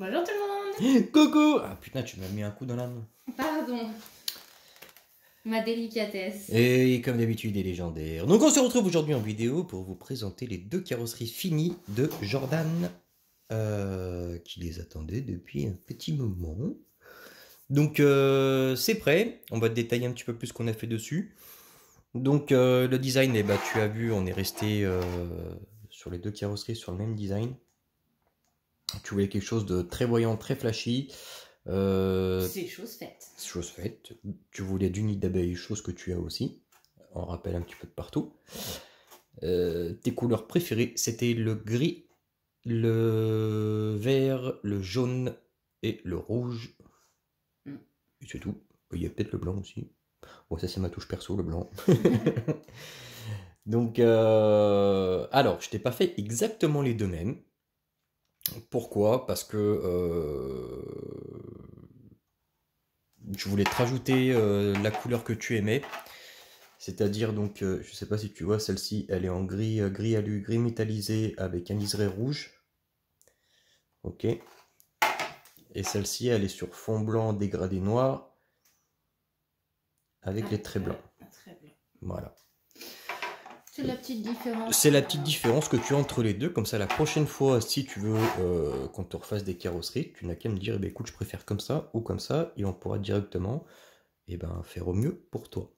Bonjour tout le monde. Coucou. Ah putain, tu m'as mis un coup dans la main. Pardon. Ma délicatesse. Et comme d'habitude, il est légendaire. Donc on se retrouve aujourd'hui en vidéo pour vous présenter les deux carrosseries finies de Jordan, qui les attendait depuis un petit moment. Donc c'est prêt, on va détailler un petit peu plus ce qu'on a fait dessus. Donc le design, eh ben, tu as vu, on est resté sur les deux carrosseries sur le même design. Tu voulais quelque chose de très voyant, très flashy. C'est chose faite. Chose faite. Tu voulais du nid d'abeille, chose que tu as aussi. On rappelle un petit peu de partout. Tes couleurs préférées, c'était le gris, le vert, le jaune et le rouge. Et c'est tout. Il y a peut-être le blanc aussi. Bon, ça c'est ma touche perso, le blanc. Donc, alors, je t'ai pas fait exactement les deux mêmes. Pourquoi? Parce que je voulais te rajouter la couleur que tu aimais. C'est-à-dire donc, je sais pas si tu vois, celle-ci, elle est en gris, gris alu, gris métallisé avec un liseré rouge. Ok. Et celle-ci, elle est sur fond blanc dégradé noir avec les traits blancs. Très bien. Voilà. C'est la petite différence. C'est la petite différence que tu as entre les deux. Comme ça, la prochaine fois, si tu veux qu'on te refasse des carrosseries, tu n'as qu'à me dire, eh ben, écoute, je préfère comme ça ou comme ça, et on pourra directement faire au mieux pour toi.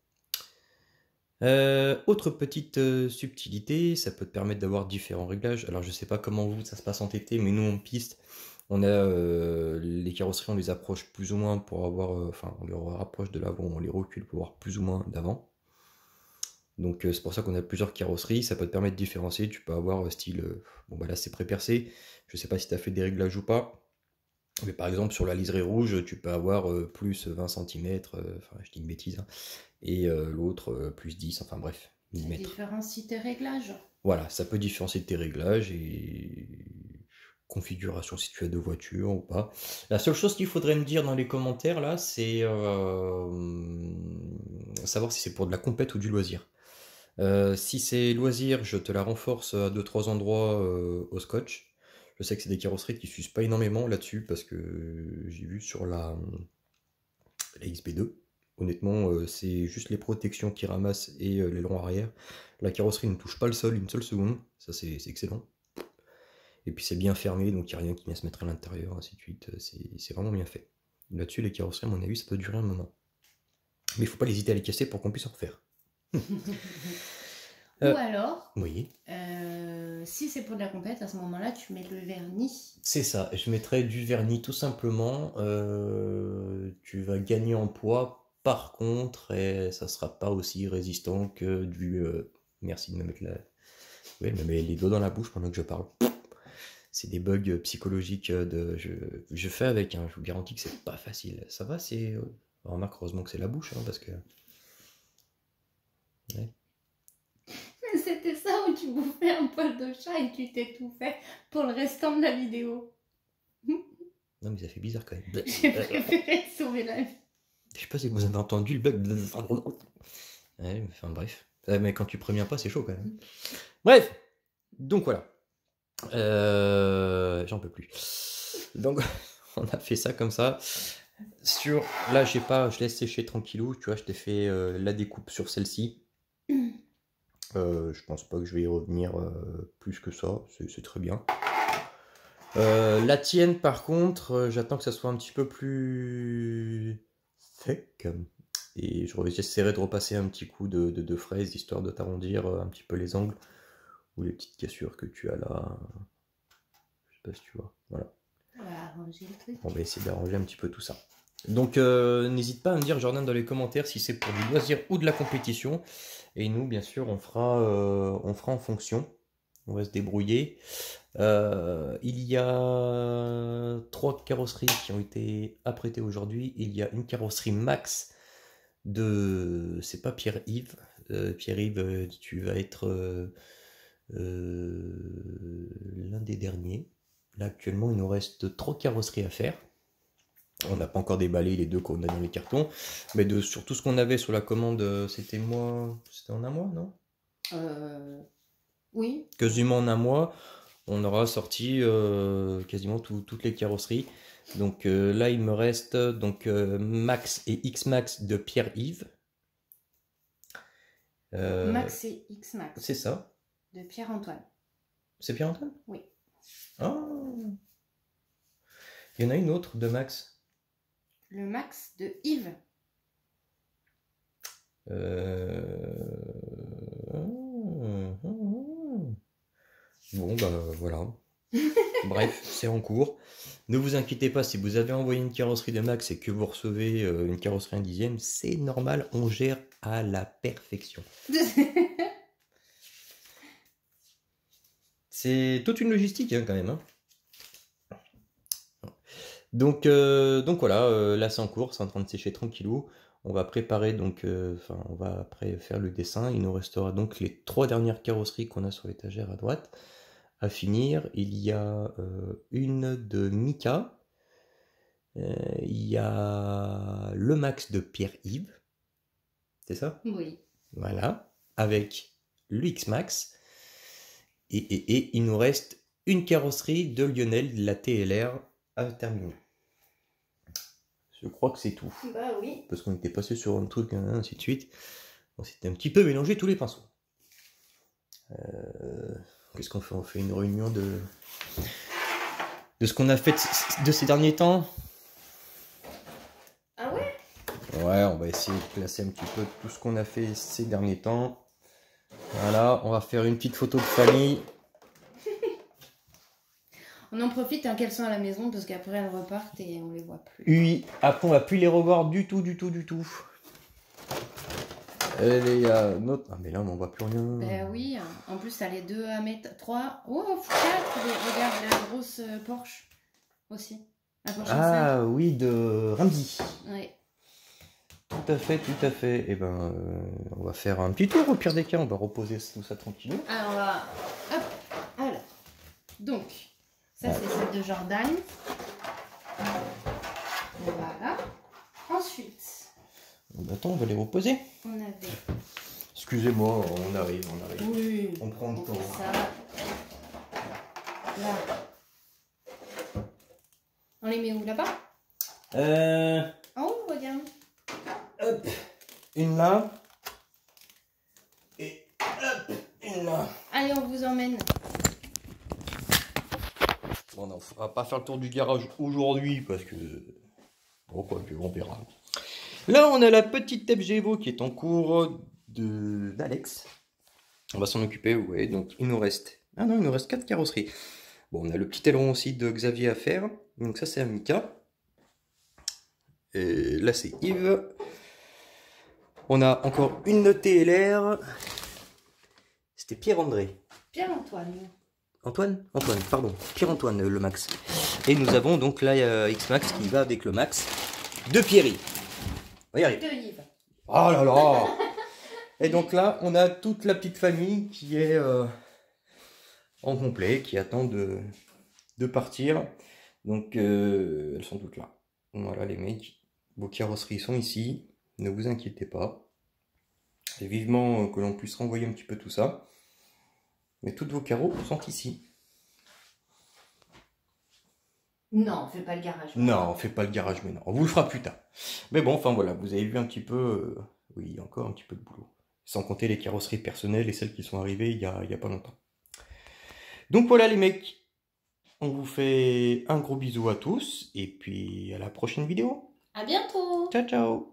Autre petite subtilité, ça peut te permettre d'avoir différents réglages. Alors je sais pas comment vous ça se passe en TT, mais nous en piste, on a les carrosseries, on les approche plus ou moins pour avoir, enfin on les rapproche de l'avant, on les recule pour avoir plus ou moins d'avant. Donc c'est pour ça qu'on a plusieurs carrosseries, ça peut te permettre de différencier. Tu peux avoir style, bon bah là c'est pré-percé, je sais pas si tu as fait des réglages ou pas. Mais par exemple sur la liseré rouge, tu peux avoir plus 20 cm, enfin je dis une bêtise, hein, et l'autre plus 10, enfin bref, Ça différencie tes réglages. Voilà, ça peut différencier tes réglages et configuration si tu as deux voitures ou pas. La seule chose qu'il faudrait me dire dans les commentaires là, c'est savoir si c'est pour de la compète ou du loisir. Si c'est loisir, je te la renforce à 2-3 endroits au scotch. Je sais que c'est des carrosseries qui s'usent pas énormément là-dessus parce que j'ai vu sur la XB2. Honnêtement, c'est juste les protections qui ramassent et l'aileron arrière. La carrosserie ne touche pas le sol une seule seconde. Ça, c'est excellent. Et puis c'est bien fermé, donc il n'y a rien qui vient se mettre à l'intérieur, ainsi de suite. C'est vraiment bien fait. Là-dessus, les carrosseries, à mon avis, ça peut durer un moment. Mais il faut pas hésiter à les casser pour qu'on puisse en refaire. Ou alors, oui. si c'est pour de la compète, à ce moment-là, tu mets le vernis. C'est ça, je mettrai du vernis tout simplement. Tu vas gagner en poids, par contre, et ça sera pas aussi résistant que du... Merci de me mettre la... Oui, elle me met les doigts dans la bouche pendant que je parle. C'est des bugs psychologiques de... Je fais avec, hein, je vous garantis que c'est pas facile. Ça va, c'est... remarque heureusement que c'est la bouche, hein, parce que... Ouais. C'était ça où tu bouffais un poil de chat et tu t'étouffais pour le restant de la vidéo. Non mais ça fait bizarre quand même. J'ai préféré te sauver la vie. Je sais pas si vous avez entendu le bug. Ouais, enfin bref. Mais quand tu préviens pas, c'est chaud quand même. Bref, donc voilà. J'en peux plus. Donc on a fait ça comme ça. Sur là, j'ai pas, je laisse sécher tranquillou. Tu vois, je t'ai fait la découpe sur celle-ci. Je pense pas que je vais y revenir plus que ça. C'est très bien. La tienne, par contre, j'attends que ça soit un petit peu plus sec. Et j'essaierai de repasser un petit coup de fraise, histoire de t'arrondir un petit peu les angles. Ou les petites cassures que tu as là. Je sais pas si tu vois. Voilà. On va arranger le truc. On va essayer d'arranger un petit peu tout ça. Donc n'hésite pas à me dire, Jordan, dans les commentaires si c'est pour du loisir ou de la compétition. Et nous, bien sûr, on fera en fonction. On va se débrouiller. Il y a 3 carrosseries qui ont été apprêtées aujourd'hui. Il y a une carrosserie max de... C'est pas Pierre-Yves. Pierre-Yves, tu vas être l'un des derniers. Là, actuellement, il nous reste 3 carrosseries à faire. On n'a pas encore déballé les 2 qu'on a dans les cartons. Mais sur tout ce qu'on avait sur la commande, c'était en un mois, non? Oui. Quasiment en un mois. on aura sorti quasiment toutes les carrosseries. Donc là, il me reste donc Max et X-Max de Pierre-Yves. Max et X-Max. C'est ça. De Pierre-Antoine. C'est Pierre-Antoine? Oui. Ah. Il y en a une autre de Max. Le Max de Yves. Bon, bah voilà. Bref, c'est en cours. Ne vous inquiétez pas, si vous avez envoyé une carrosserie de Max et que vous recevez une carrosserie 1/10, c'est normal, on gère à la perfection. C'est toute une logistique hein, quand même. Hein. Donc voilà, là c'est en cours, c'est en train de sécher tranquillou. On va préparer donc, on va après faire le dessin. Il nous restera donc les 3 dernières carrosseries qu'on a sur l'étagère à droite à finir. Il y a une de Mika, il y a le Max de Pierre-Yves, c'est ça? Oui. Voilà, avec le X-Max. Et il nous reste une carrosserie de Lionel, de la TLR, à terminer. Je crois que c'est tout. Bah oui. Parce qu'on était passé sur un truc, ainsi de suite. On s'était un petit peu mélangé tous les pinceaux. Qu'est-ce qu'on fait? On fait une réunion de ce qu'on a fait de ces derniers temps. Ah ouais? Ouais, on va essayer de classer un petit peu tout ce qu'on a fait ces derniers temps. Voilà, on va faire une petite photo de famille. On en profite hein, qu'elles sont à la maison parce qu'après elles repartent et on les voit plus. Oui, après on va plus les revoir du tout. Notre... Ah mais là on voit plus rien. Ben oui, en plus t'as les 2 à mettre, 3, oh 4, regarde la grosse Porsche aussi. La Porsche 5. Ah oui, de Ramsey. Ouais. Tout à fait. Et ben, on va faire un petit tour au pire des cas, on va reposer tout ça tranquillement. Alors on va, hop, alors, donc, ça c'est celle de Jordan. Voilà. Ensuite, Attends, on va les reposer. on avait... Excusez-moi, on arrive. Oui. On prend le temps. Ça. Là. On les met où, là-bas? En haut, regarde. Hop, une là. Et hop, une là. Allez, on vous emmène. Bon, non, on va pas faire le tour du garage aujourd'hui parce que... Bon, quoi, on verra. Là, on a la petite FG Evo qui est en cours d'Alex. On va s'en occuper, ouais. Donc, il nous reste... Ah non, il nous reste 4 carrosseries. Bon, on a le petit aileron aussi de Xavier à faire. Donc ça, c'est Amica. Et là, c'est Yves. On a encore une TLR. C'était Pierre-André. Pierre-Antoine. Antoine, pardon. Pierre-Antoine, le Max. Et nous avons donc là X-Max qui va avec le Max de Pierry. On va y arriver. De Yves. Oh là là. Et donc là, on a toute la petite famille qui est en complet, qui attend de partir. Donc, elles sont toutes là. Voilà les mecs. Vos carrosseries sont ici. Ne vous inquiétez pas. Et vivement que l'on puisse renvoyer un petit peu tout ça. Mais toutes vos carreaux sont ici. Non, on fait pas le garage. Non, on fait pas le garage maintenant. On vous le fera plus tard. Mais bon, enfin voilà, vous avez vu un petit peu... oui, encore un petit peu de boulot. Sans compter les carrosseries personnelles et celles qui sont arrivées il y a pas longtemps. Donc voilà les mecs. On vous fait un gros bisou à tous. Et puis à la prochaine vidéo. À bientôt. Ciao, ciao.